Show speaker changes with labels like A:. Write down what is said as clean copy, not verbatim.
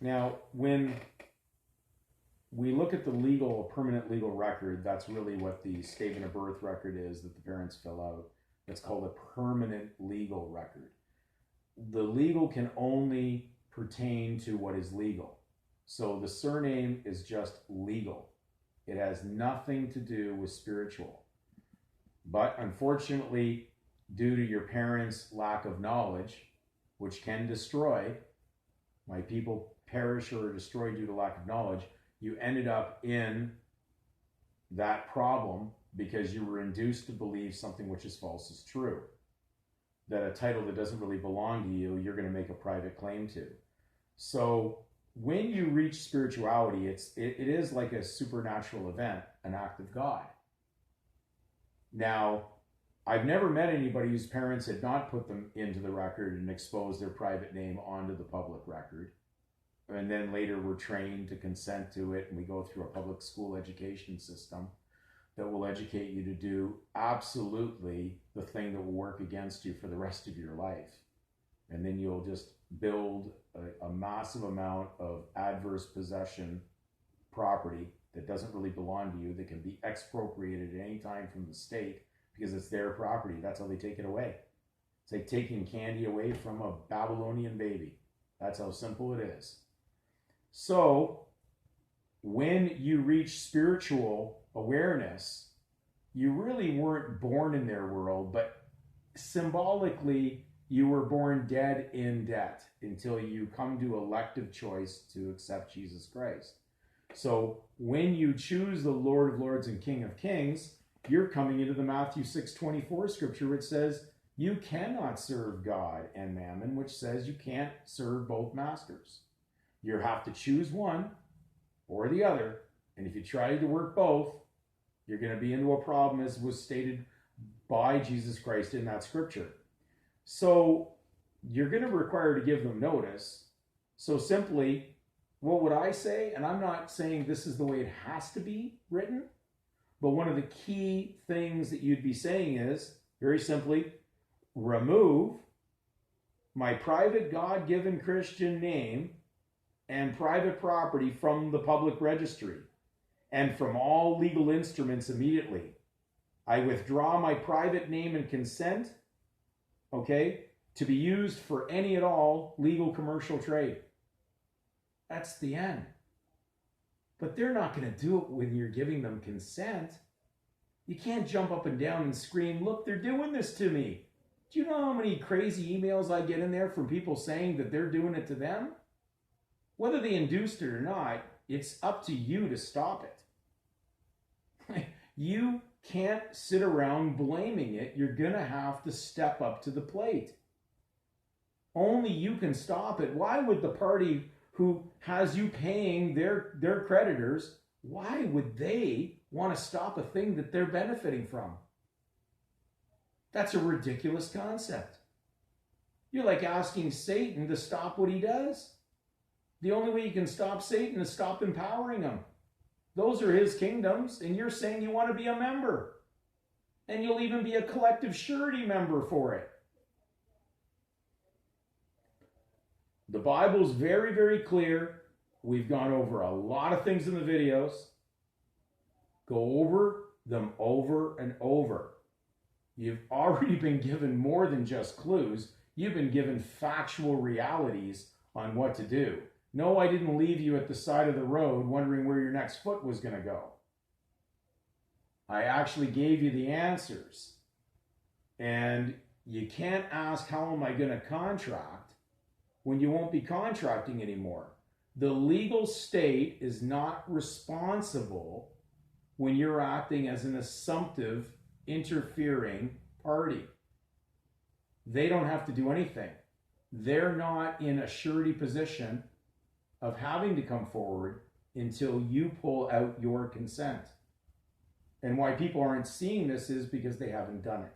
A: Now, when we look at the legal, permanent legal record, that's really what the statement of birth record is that the parents fill out. It's called a permanent legal record. The legal can only pertain to what is legal. So the surname is just legal. It has nothing to do with spiritual. But unfortunately, due to your parents' lack of knowledge, which can destroy, my people perish or are destroyed due to lack of knowledge, you ended up in that problem because you were induced to believe something which is false is true. That a title that doesn't really belong to you, you're going to make a private claim to. So when you reach spirituality, it is like a supernatural event, an act of God. Now, I've never met anybody whose parents had not put them into the record and exposed their private name onto the public record. And then later were trained to consent to it, and we go through a public school education system that will educate you to do absolutely the thing that will work against you for the rest of your life. And then you'll just build a massive amount of adverse possession property that doesn't really belong to you, that can be expropriated at any time from the state because it's their property. That's how they take it away. It's like taking candy away from a Babylonian baby. That's how simple it is. So when you reach spiritual awareness, you really weren't born in their world, but symbolically, you were born dead in debt until you come to elective choice to accept Jesus Christ. So when you choose the Lord of Lords and King of Kings, you're coming into the Matthew 6:24 scripture, which says you cannot serve God and mammon, which says you can't serve both masters. You have to choose one or the other. And if you try to work both, you're going to be into a problem, as was stated by Jesus Christ in that scripture. So you're going to require to give them notice. So simply, what would I say? And I'm not saying this is the way it has to be written, but one of the key things that you'd be saying is, very simply, remove my private God-given Christian name and private property from the public registry and from all legal instruments immediately. I withdraw my private name and consent, okay, to be used for any at all legal commercial trade. That's the end. But they're not going to do it when you're giving them consent. You can't jump up and down and scream, look, they're doing this to me. Do you know how many crazy emails I get in there from people saying that they're doing it to them? Whether they induced it or not, it's up to you to stop it. You can't sit around blaming it. You're going to have to step up to the plate. Only you can stop it. Why would the party who has you paying their creditors, why would they want to stop a thing that they're benefiting from? That's a ridiculous concept. You're like asking Satan to stop what he does. The only way you can stop Satan is stop empowering him. Those are his kingdoms, and you're saying you want to be a member. And you'll even be a collective surety member for it. The Bible's very, very clear. We've gone over a lot of things in the videos. Go over them over and over. You've already been given more than just clues. You've been given factual realities on what to do. No, I didn't leave you at the side of the road wondering where your next foot was going to go. I actually gave you the answers. And you can't ask, how am I going to contract, when you won't be contracting anymore. The legal state is not responsible when you're acting as an assumptive, interfering party. They don't have to do anything. They're not in a surety position of having to come forward until you pull out your consent. And why people aren't seeing this is because they haven't done it.